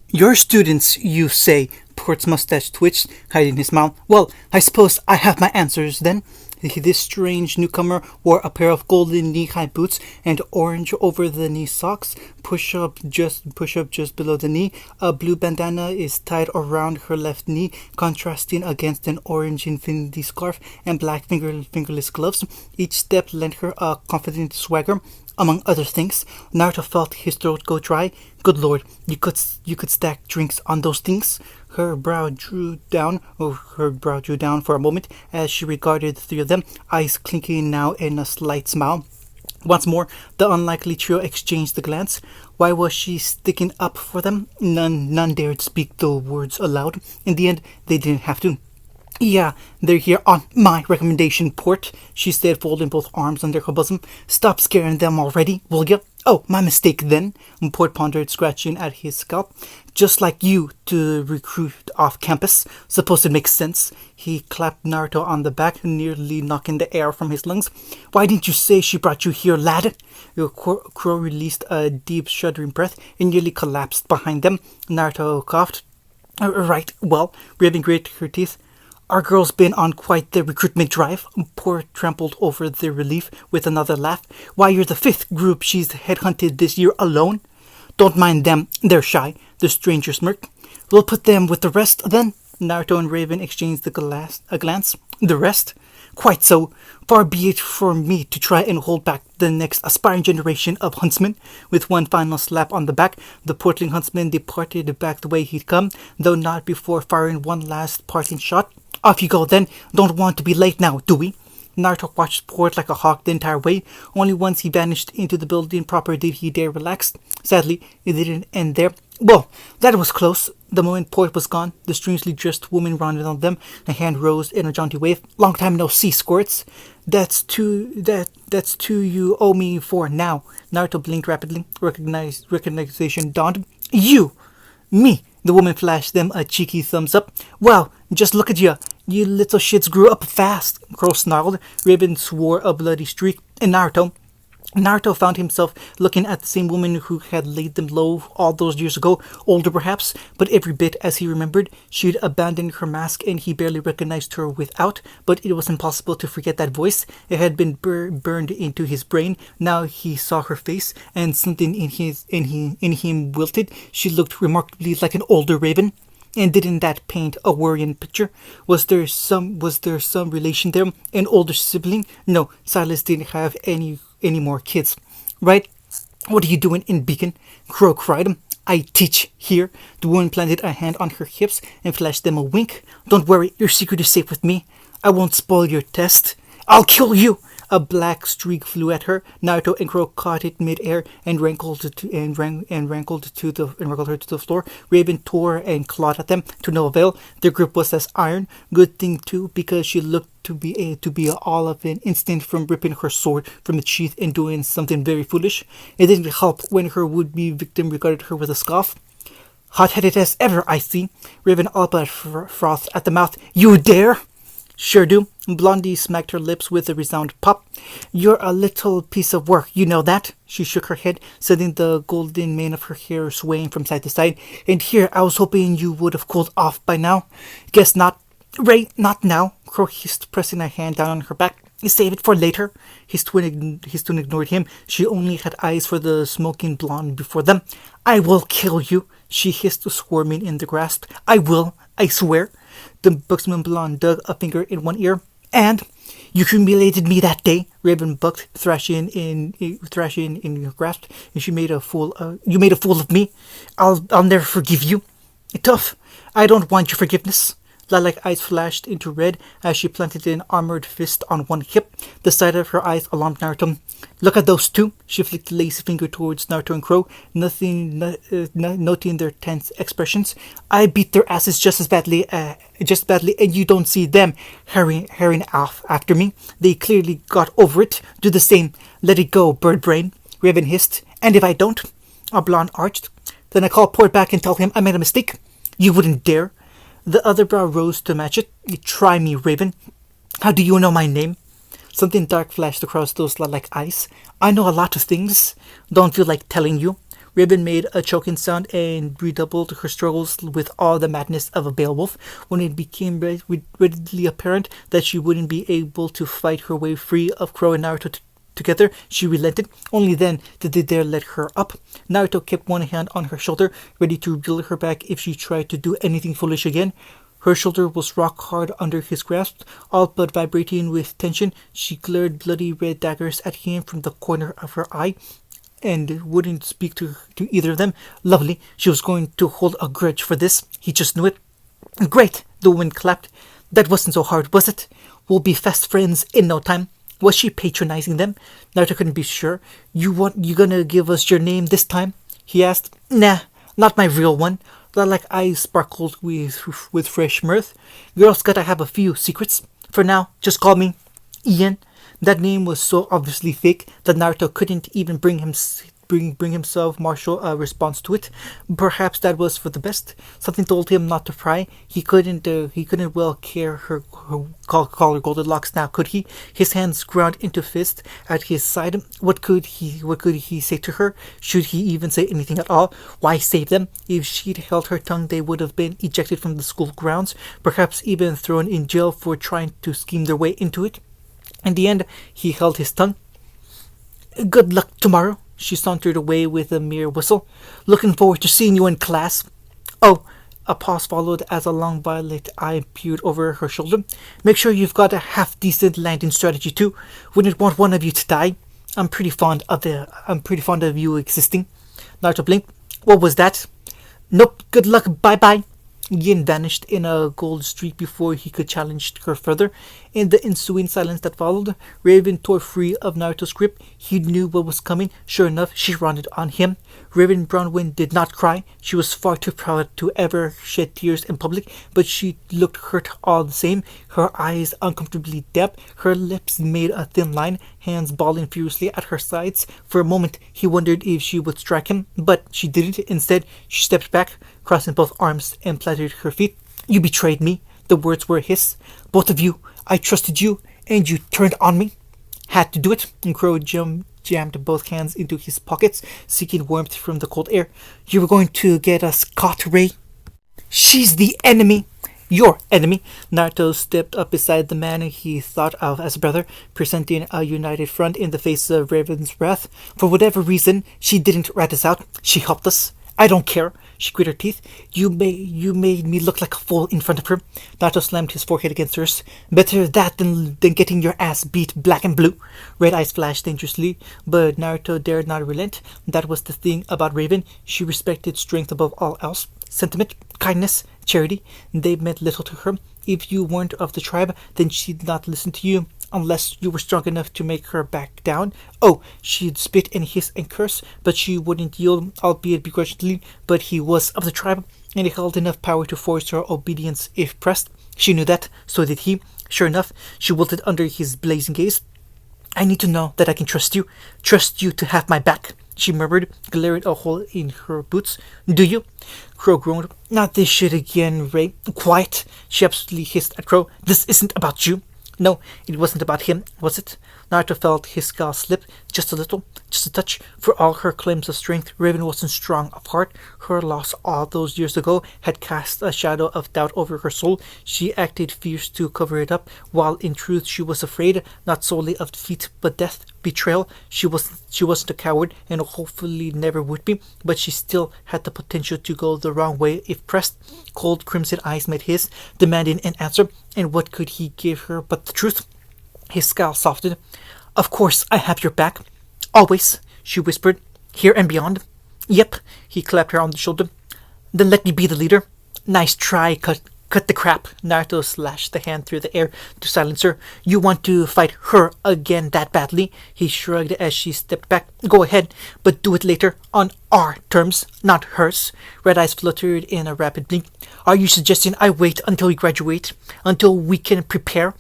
"Your students, you say?" Port's mustache twitched, hiding his smile. "Well, I suppose I have my answers, then." This strange newcomer wore a pair of golden knee-high boots and orange over-the-knee socks, push up just below the knee. A blue bandana is tied around her left knee, contrasting against an orange infinity scarf and black fingerless gloves. Each step lent her a confident swagger. Among other things, Naruto felt his throat go dry. Good lord, you could stack drinks on those things. Her brow drew down for a moment as she regarded the three of them, eyes clinking now in a slight smile. Once more, the unlikely trio exchanged a glance. Why was she sticking up for them? None dared speak the words aloud. In the end, they didn't have to. "Yeah, they're here on my recommendation, Port," she said, folding both arms under her bosom. "Stop scaring them already, will ya?" "Oh, my mistake then," Port pondered, scratching at his scalp. "Just like you to recruit off campus. Suppose it makes sense." He clapped Naruto on the back, nearly knocking the air from his lungs. "Why didn't you say she brought you here, lad?" Crow released a deep, shuddering breath and nearly collapsed behind them. Naruto coughed. "Right, well," Raven gritted her teeth. "Our girl's been on quite the recruitment drive." Poor trampled over their relief with another laugh. "Why, you're the fifth group she's headhunted this year alone." "Don't mind them, they're shy," the stranger smirked. "We'll put them with the rest, then?" Naruto and Raven exchanged a glance. "The rest?" "Quite so. Far be it from me to try and hold back the next aspiring generation of huntsmen." With one final slap on the back, the portling huntsman departed back the way he'd come, though not before firing one last parting shot. "Off you go, then. Don't want to be late now, do we?" Naruto watched Port like a hawk the entire way. Only once he vanished into the building proper did he dare relax. Sadly, it didn't end there. "Well, that was close." The moment Port was gone, the strangely dressed woman rounded on them, a hand rose in a jaunty wave. "Long time no see, Squirts." That's two you owe me for now." Naruto blinked rapidly. Recognition dawned. "You! Me!" The woman flashed them a cheeky thumbs up. "Wow, just look at ya. You little shits grew up fast." Crow snarled. Ribbon swore a bloody streak. And Naruto found himself looking at the same woman who had laid them low all those years ago, older perhaps, but every bit as he remembered. She'd abandoned her mask and he barely recognized her without, but it was impossible to forget that voice. It had been burned into his brain. Now he saw her face, and something in him wilted. She looked remarkably like an older Raven. And didn't that paint a worrying picture? Was there some relation there? An older sibling? No, Silas didn't have any more kids. "Right? What are you doing in Beacon?" Crow cried. "I teach here." The woman planted a hand on her hips and flashed them a wink. "Don't worry, your secret is safe with me. I won't spoil your test." "I'll kill you!" A black streak flew at her. Naruto and Crow caught it mid-air and rankled her to the floor. Raven tore and clawed at them, to no avail. Their grip was as iron. Good thing too, because she looked to be all of an instant from ripping her sword from its sheath and doing something very foolish. It didn't help when her would-be victim regarded her with a scoff. "Hot-headed as ever, I see." Raven all but frothed at the mouth. "You dare?" "Sure do." Blondie smacked her lips with a resounding pop. "You're a little piece of work, you know that?" She shook her head, sending the golden mane of her hair swaying from side to side. "And here, I was hoping you would have cooled off by now." "Guess not." "Ray, not now," Crow hissed, pressing a hand down on her back. "Save it for later." His twin ignored him. She only had eyes for the smoking blonde before them. "I will kill you," she hissed, squirming in the grasp. "I will, I swear." The buxom blonde dug a finger in one ear. "And you humiliated me that day," Raven bucked, thrashing in her grasp. "And you made a fool of me. I'll never forgive you." "Tough. I don't want your forgiveness." Lilac eyes flashed into red as she planted an armored fist on one hip, the side of her eyes alarmed Naruto. Look at those two. She flicked a lazy finger towards Naruto and Crow, noting their tense expressions. I beat their asses just badly, and you don't see them hurrying off after me. They clearly got over it. Do the same. Let it go, bird brain. Raven hissed. And if I don't? Oblong arched. Then I call Port back and tell him I made a mistake. You wouldn't dare. The other brow rose to match it. You try me, Raven. How do you know my name? Something dark flashed across those lilac eyes. I know a lot of things. Don't feel like telling you. Raven made a choking sound and redoubled her struggles with all the madness of a Beowulf. When it became readily apparent that she wouldn't be able to fight her way free of Crow and Naruto together, she relented. Only then did they dare let her up. Naruto kept one hand on her shoulder, ready to reel her back if she tried to do anything foolish again. Her shoulder was rock hard under his grasp, all but vibrating with tension. She glared bloody red daggers at him from the corner of her eye, and wouldn't speak to either of them. Lovely. She was going to hold a grudge for this. He just knew it. Great, the woman clapped. That wasn't so hard, was it? We'll be fast friends in no time. Was she patronizing them? Naruto couldn't be sure. You gonna give us your name this time? He asked. Nah, not my real one. Lilac eyes sparkled with fresh mirth. Girls gotta have a few secrets. For now, just call me Ian. That name was so obviously fake that Naruto couldn't even bring himself marshal a response to it. Perhaps that was for the best. Something told him not to pry. He couldn't well care her call her Goldilocks now, could he? His hands ground into fists at his side. What could he say to her? Should he even say anything at all? Why save them? If she'd held her tongue, they would have been ejected from the school grounds, perhaps even thrown in jail for trying to scheme their way into it. In the end, he held his tongue. Good luck tomorrow. She sauntered away with a mere whistle. Looking forward to seeing you in class. Oh, a pause followed as a long violet eye peered over her shoulder. Make sure you've got a half-decent landing strategy too. Wouldn't want one of you to die. I'm pretty fond of you existing. Naruto blinked. What was that? Nope, good luck, bye-bye. Yin vanished in a gold streak before he could challenge her further. In the ensuing silence that followed, Raven tore free of Naruto's grip. He knew what was coming. Sure enough, she rounded on him. Raven Brawnwen did not cry. She was far too proud to ever shed tears in public, but she looked hurt all the same, her eyes uncomfortably damp, her lips made a thin line, hands balling furiously at her sides. For a moment, he wondered if she would strike him, but she didn't. Instead, she stepped back, crossing both arms and planted her feet. You betrayed me. The words were his. Both of you. I trusted you, and you turned on me. Had to do it. And Crow jammed both hands into his pockets, seeking warmth from the cold air. You were going to get us caught, Ray. She's the enemy. Your enemy. Naruto stepped up beside the man he thought of as a brother, presenting a united front in the face of Raven's wrath. For whatever reason, she didn't rat us out. She helped us. I don't care. She grit her teeth. You made me look like a fool in front of her. Naruto slammed his forehead against hers. Better that than getting your ass beat black and blue. Red eyes flashed dangerously, but Naruto dared not relent. That was the thing about Raven. She respected strength above all else. Sentiment, kindness, charity, they meant little to her. If you weren't of the tribe, then she'd not listen to you, unless you were strong enough to make her back down. Oh, she'd spit and hiss and curse, but she wouldn't yield, albeit begrudgingly. But he was of the tribe, and he held enough power to force her obedience if pressed. She knew that, so did he. Sure enough, she wilted under his blazing gaze. I need to know that I can trust you to have my back, she murmured, glaring a hole in her boots. Do you? Crow groaned. Not this shit again, Ray. Quiet, she absolutely hissed at Crow. This isn't about you. No, it wasn't about him, was it? Naruto felt his skull slip, just a little, just a touch. For all her claims of strength, Raven wasn't strong of heart. Her loss all those years ago had cast a shadow of doubt over her soul. She acted fierce to cover it up, while in truth she was afraid, not solely of defeat, but death, betrayal. She wasn't a coward, and hopefully never would be, but she still had the potential to go the wrong way if pressed. Cold crimson eyes met his, demanding an answer, and what could he give her but the truth? His scowl softened. Of course I have your back. Always, she whispered. Here and beyond. Yep, he clapped her on the shoulder. Then let me be the leader. Nice try, Cut the crap. Naruto slashed the hand through the air to silence her. You want to fight her again that badly? He shrugged as she stepped back. Go ahead, but do it later, on our terms, not hers. Red eyes fluttered in a rapid blink. Are you suggesting I wait until we graduate? Until we can prepare?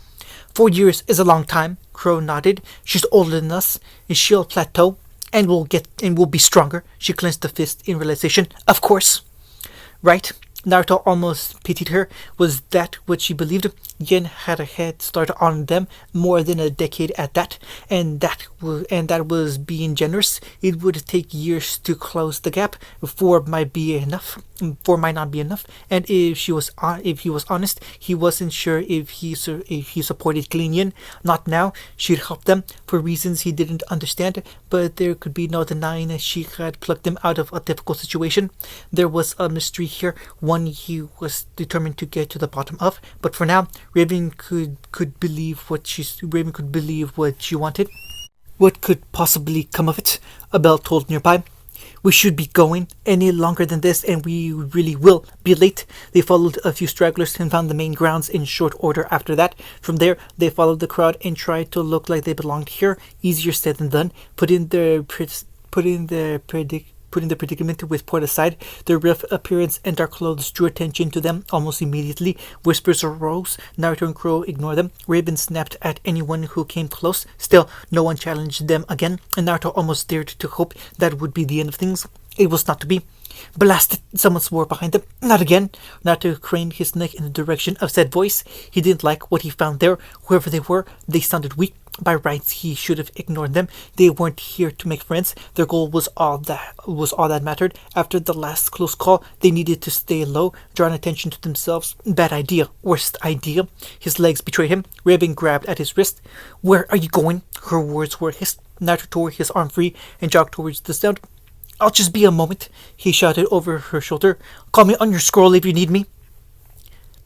4 years is a long time. Crow nodded. She's older than us, and she'll plateau, and we'll be stronger. She clenched the fist in realization. Of course. Right? Naruto almost pitied her. Was that what she believed? Yen had a head start on them, more than a decade at that, and that was being generous. It would take years to close the gap. Four might not be enough. And if he was honest, he wasn't sure if he supported Clean Yin. Not now. She'd help them for reasons he didn't understand, but there could be no denying she had plucked them out of a difficult situation. There was a mystery here, one he was determined to get to the bottom of. But for now, Raven could believe what she wanted. What could possibly come of it? A bell tolled nearby. We should be going. Any longer than this, and we really will be late. They followed a few stragglers and found the main grounds in short order after that. From there, they followed the crowd and tried to look like they belonged here. Easier said than done. Put in their predicament with port aside, their rough appearance and dark clothes drew attention to them almost immediately. Whispers arose. Naruto and Crow ignored them. Raven snapped at anyone who came close. Still, no one challenged them again, and Naruto almost dared to hope that would be the end of things. It was not to be. Blast it! Someone swore behind them. Not again! Naruto craned his neck in the direction of said voice. He didn't like what he found there. Whoever they were, they sounded weak. By rights, he should have ignored them. They weren't here to make friends. Their goal was all that mattered. After the last close call, they needed to stay low, drawing attention to themselves. Bad idea. Worst idea. His legs betrayed him. Raven grabbed at his wrist. Where are you going? Her words were hissed. Naruto tore his arm free and jogged towards the sound. I'll just be a moment, he shouted over her shoulder. Call me on your scroll if you need me.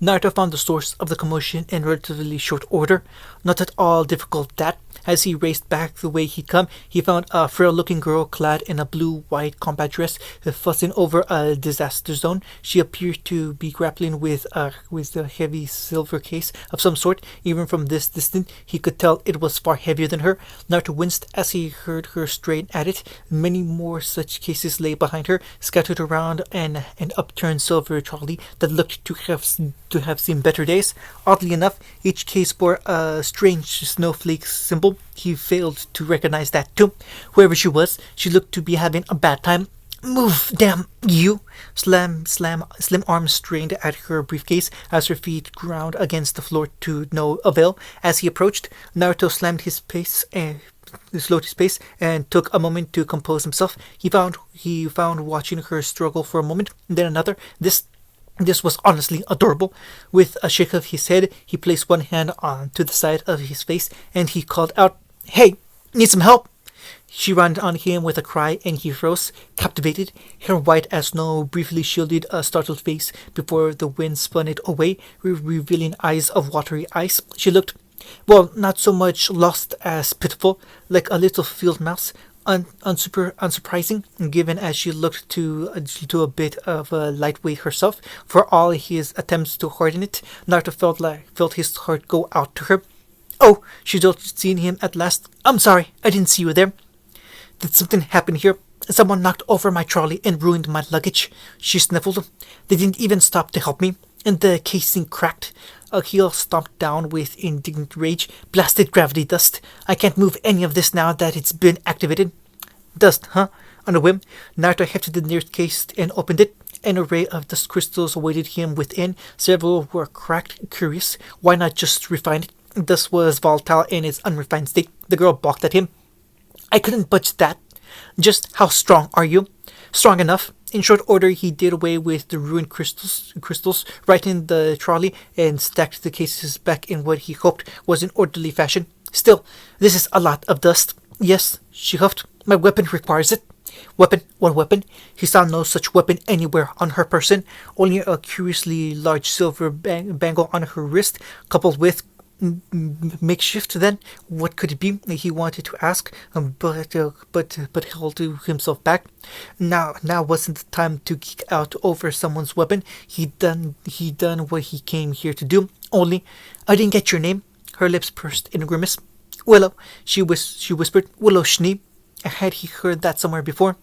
Naruto found the source of the commotion in relatively short order. Not at all difficult that. As he raced back the way he'd come, he found a frail-looking girl clad in a blue-white combat dress, fussing over a disaster zone. She appeared to be grappling with a heavy silver case of some sort. Even from this distance, he could tell it was far heavier than her. Naruto winced as he heard her strain at it. Many more such cases lay behind her, scattered around an upturned silver trolley that looked to have seen better days. Oddly enough, each case bore a strange snowflake symbol. He failed to recognize that too. Whoever she was, she looked to be having a bad time. Move, damn you! Slim arms strained at her briefcase as her feet ground against the floor to no avail. As he approached, Naruto slowed his pace and took a moment to compose himself. He found watching her struggle for a moment, then another. This was honestly adorable. With a shake of his head, he placed one hand onto the side of his face, and he called out, Hey, need some help? She ran on him with a cry, and he froze, captivated. Hair white as snow briefly shielded a startled face before the wind spun it away, revealing eyes of watery ice. She looked, well, not so much lost as pitiful, like a little field mouse. Unsurprising, given as she looked to a bit of a lightweight herself. For all his attempts to harden it, Naruto felt his heart go out to her. Oh, she just seen him at last. I'm sorry, I didn't see you there. Did something happen here? Someone knocked over my trolley and ruined my luggage. She sniffled. They didn't even stop to help me. And the casing cracked. A heel stomped down with indignant rage. Blasted gravity dust. I can't move any of this now that it's been activated. Dust, huh? On a whim, Naruto hefted the nearest case and opened it. An array of dust crystals awaited him within. Several were cracked. Curious. Why not just refine it? Dust was volatile in its unrefined state. The girl balked at him. I couldn't budge that. Just how strong are you? Strong enough. In short order, he did away with the ruined crystals right in the trolley and stacked the cases back in what he hoped was an orderly fashion. Still, this is a lot of dust. Yes, she huffed. My weapon requires it. Weapon? What weapon? He saw no such weapon anywhere on her person. Only a curiously large silver bangle on her wrist, coupled with Makeshift, then? What could it be? He wanted to ask, but held himself back. Now wasn't the time to geek out over someone's weapon. He done what he came here to do. Only, I didn't get your name. Her lips pursed in a grimace. Willow, she whispered. Willow Schnee. Had he heard that somewhere before?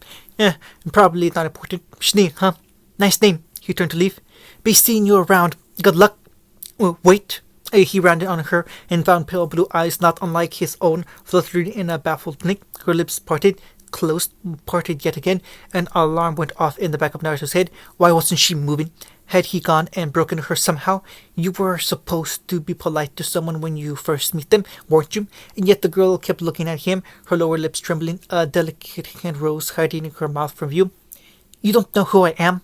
Probably not important. Schnee, huh? Nice name. He turned to leave. Be seeing you around. Good luck. Wait. He rounded on her and found pale blue eyes not unlike his own fluttering in a baffled blink. Her lips closed, parted yet again. An alarm went off in the back of Naruto's head. Why wasn't she moving? Had he gone and broken her somehow? You were supposed to be polite to someone when you first meet them, weren't you? And yet the girl kept looking at him, her lower lips trembling, a delicate hand rose, hiding her mouth from view. You don't know who I am?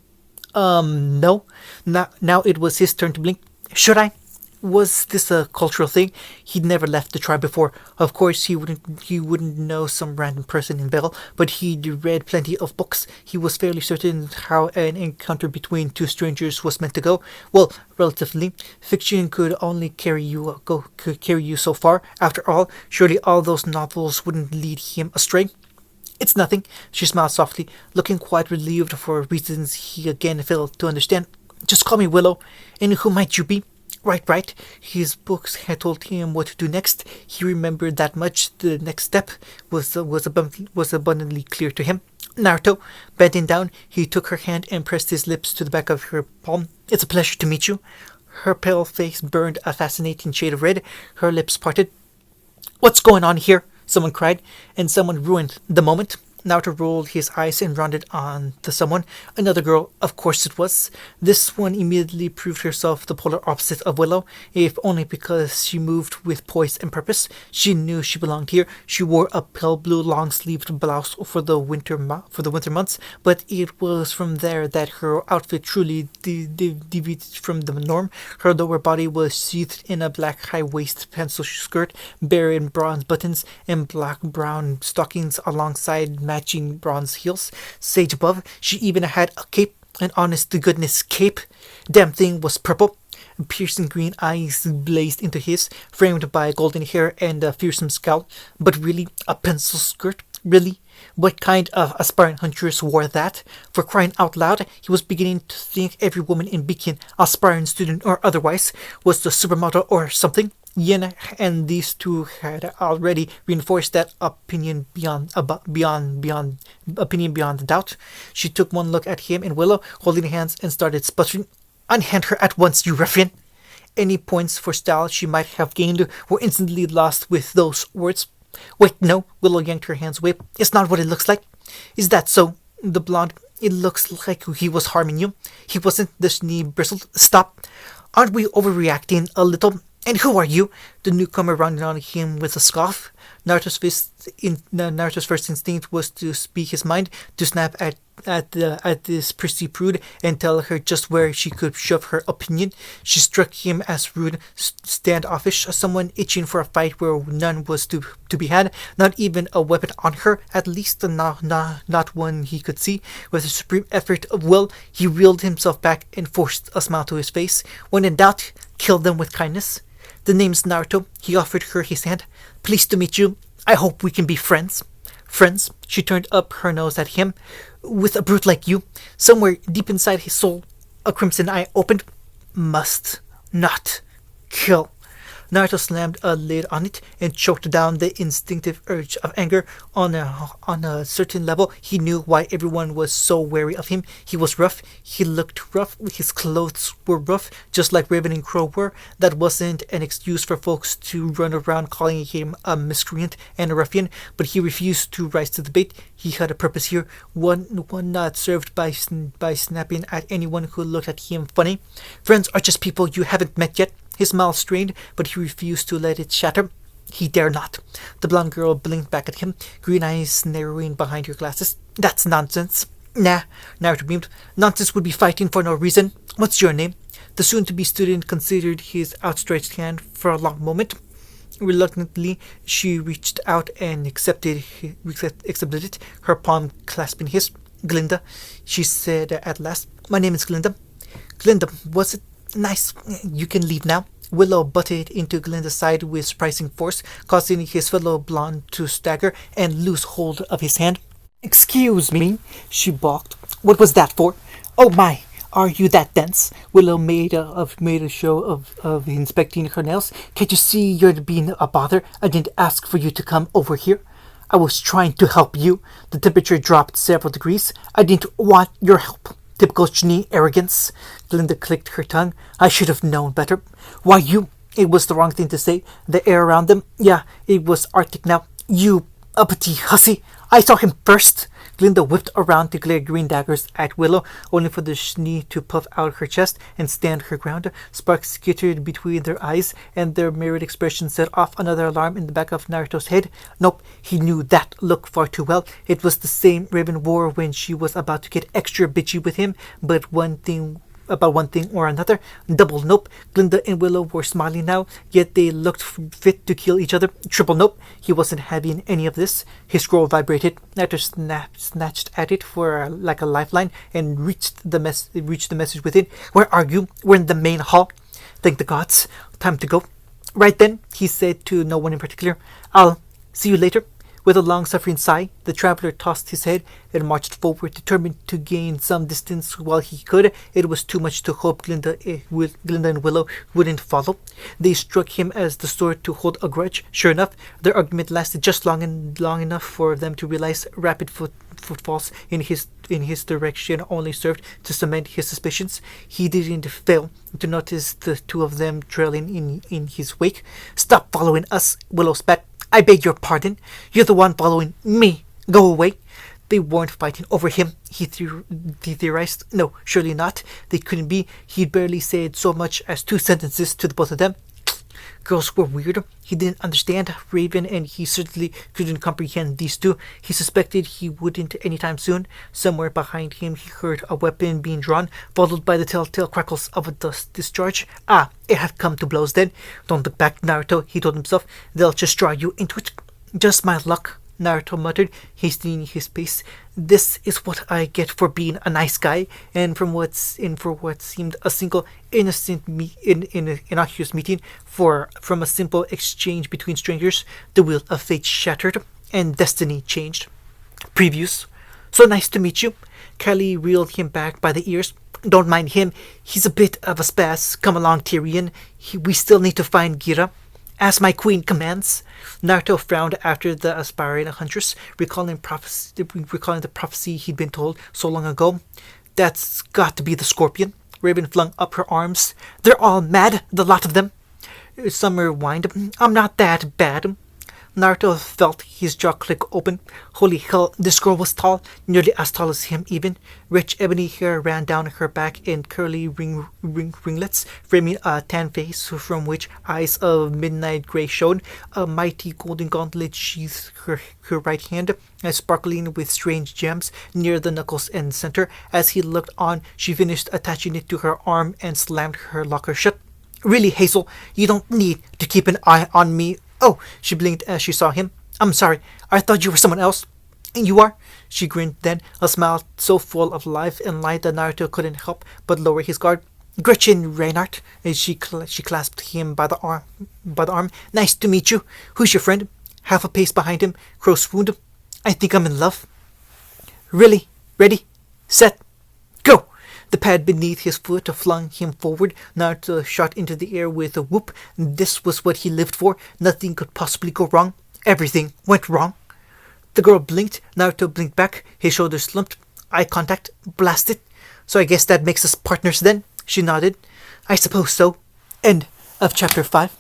No. Now it was his turn to blink. Should I? Was this a cultural thing? He'd never left the tribe before. Of course, he wouldn't know some random person in Bell, but he'd read plenty of books. He was fairly certain how an encounter between two strangers was meant to go. Well, relatively. Fiction could only carry you so far. After all, surely all those novels wouldn't lead him astray. It's nothing. She smiled softly, looking quite relieved for reasons he again failed to understand. Just call me Willow. And who might you be? Right. His books had told him what to do next. He remembered that much. The next step was abundantly clear to him. Naruto, bending down, he took her hand and pressed his lips to the back of her palm. It's a pleasure to meet you. Her pale face burned a fascinating shade of red. Her lips parted. What's going on here? Someone cried, and someone ruined the moment. Naruto rolled his eyes and rounded on the someone. Another girl, of course it was. This one immediately proved herself the polar opposite of Willow, if only because she moved with poise and purpose. She knew she belonged here. She wore a pale blue long-sleeved blouse for the winter months, but it was from there that her outfit truly deviated from the norm. Her lower body was sheathed in a black high-waist pencil skirt, bare in bronze buttons and black-brown stockings alongside matching bronze heels. Sage above, she even had a cape, an honest-to-goodness cape. Damn thing was purple. Piercing green eyes blazed into his, framed by golden hair and a fearsome scowl. But really, a pencil skirt? Really? What kind of aspiring huntress wore that? For crying out loud, he was beginning to think every woman in Beacon, aspiring student or otherwise, was the supermodel or something. Yen and these two had already reinforced that opinion beyond a doubt. She took one look at him and Willow, holding hands, and started sputtering. Unhand her at once, you ruffian! Any points for style she might have gained were instantly lost with those words. Wait, no, Willow yanked her hands away. It's not what it looks like. Is that so? The blonde, it looks like he was harming you. He wasn't. The Schnee bristled. Stop. Aren't we overreacting a little? And who are you? The newcomer rounded on him with a scoff. Naruto's first instinct was to speak his mind, to snap at this prissy prude and tell her just where she could shove her opinion. She struck him as rude, standoffish, someone itching for a fight where none was to be had, not even a weapon on her, at least not one he could see. With a supreme effort of will, he reeled himself back and forced a smile to his face. When in doubt, kill them with kindness. The name's Naruto. He offered her his hand. Pleased to meet you. I hope we can be friends. Friends? She turned up her nose at him. With a brute like you? Somewhere deep inside his soul, a crimson eye opened. Must not kill. Naruto slammed a lid on it and choked down the instinctive urge of anger. On a certain level, he knew why everyone was so wary of him. He was rough. He looked rough. His clothes were rough, just like Raven and Crow were. That wasn't an excuse for folks to run around calling him a miscreant and a ruffian, but he refused to rise to the bait. He had a purpose here, one not served by snapping at anyone who looked at him funny. Friends are just people you haven't met yet. His mouth strained, but he refused to let it shatter. He dare not. The blonde girl blinked back at him, green eyes narrowing behind her glasses. That's nonsense. Nah, Naruto beamed. Nonsense would be fighting for no reason. What's your name? The soon-to-be student considered his outstretched hand for a long moment. Reluctantly, she reached out and accepted it, her palm clasping his. Glinda, she said at last. My name is Glinda. Glinda, was it? Nice. You can leave now. Willow butted into Glinda's side with surprising force, causing his fellow blonde to stagger and lose hold of his hand. "Excuse me," she balked. "What was that for? Oh my, are you that dense?" Willow made a show of inspecting her nails. "Can't you see you're being a bother? I didn't ask for you to come over here. I was trying to help you." The temperature dropped several degrees. "I didn't want your help." Typical Chinese arrogance. Glinda clicked her tongue. "I should have known better." "Why you?" It was the wrong thing to say. The air around them, yeah, it was arctic now. "You uppity hussy! I saw him first." Glinda whipped around to glare green daggers at Willow, only for the Schnee to puff out her chest and stand her ground. Sparks skittered between their eyes, and their mirrored expression set off another alarm in the back of Naruto's head. Nope, he knew that look far too well. It was the same Raven wore when she was about to get extra bitchy with him, but one thing or another. Double nope. Glinda and Willow were smiling now, yet they looked fit to kill each other. Triple nope. He wasn't having any of this. His scroll vibrated. Naruto snatched at it for like a lifeline and reached the message within. "Where are you?" "We're in the main hall." "Thank the gods. Time to go." "Right then," he said to no one in particular. "I'll see you later." With a long-suffering sigh, the traveler tossed his head and marched forward, determined to gain some distance while he could. It was too much to hope Glinda and Willow wouldn't follow. They struck him as the sort to hold a grudge. Sure enough, their argument lasted just long enough for them to realize rapid footfalls in his direction only served to cement his suspicions. He didn't fail to notice the two of them trailing in his wake. "Stop following us," Willow spat. "I beg your pardon. You're the one following me. Go away." They weren't fighting over him, he theorized. No, surely not. They couldn't be. He'd barely said so much as 2 sentences to the both of them. Girls were weird. He didn't understand Raven, and he certainly couldn't comprehend these two. He suspected he wouldn't anytime soon. Somewhere behind him he heard a weapon being drawn, followed by the telltale crackles of a dust discharge. Ah, it had come to blows then. "Don't look back, Naruto," he told himself. "They'll just draw you into it." "Just my luck," Naruto muttered, hastening his pace. "This is what I get for being a nice guy." And for what seemed a single innocuous meeting, from a simple exchange between strangers, the wheel of fate shattered and destiny changed. Previews. "So nice to meet you." Kelly reeled him back by the ears. "Don't mind him. He's a bit of a spaz. Come along, Tyrion. We still need to find Gira. As my queen commands." Naruto frowned after the aspiring huntress, recalling the prophecy he'd been told so long ago. "That's got to be the scorpion." Raven flung up her arms. "They're all mad, the lot of them." Summer whined. "I'm not that bad." Naruto felt his jaw click open. Holy hell, this girl was tall, nearly as tall as him even. Rich ebony hair ran down her back in curly ringlets, framing a tan face from which eyes of midnight gray shone. A mighty golden gauntlet sheathed her right hand, sparkling with strange gems near the knuckles and center. As he looked on, she finished attaching it to her arm and slammed her locker shut. "Really, Hazel, you don't need to keep an eye on me." "Oh," she blinked as she saw him. "I'm sorry. I thought you were someone else." "And you are?" She grinned then, a smile so full of life and light that Naruto couldn't help but lower his guard. "Gretchen Reinhardt," as she clasped him by the arm. "Nice to meet you. Who's your friend?" Half a pace behind him, Crow swooned. "I think I'm in love." "Really? Ready? Set? Go!" The pad beneath his foot flung him forward. Naruto shot into the air with a whoop. This was what he lived for. Nothing could possibly go wrong. Everything went wrong. The girl blinked. Naruto blinked back. His shoulders slumped. Eye contact. Blasted. "So I guess that makes us partners then?" She nodded. "I suppose so." End of chapter 5.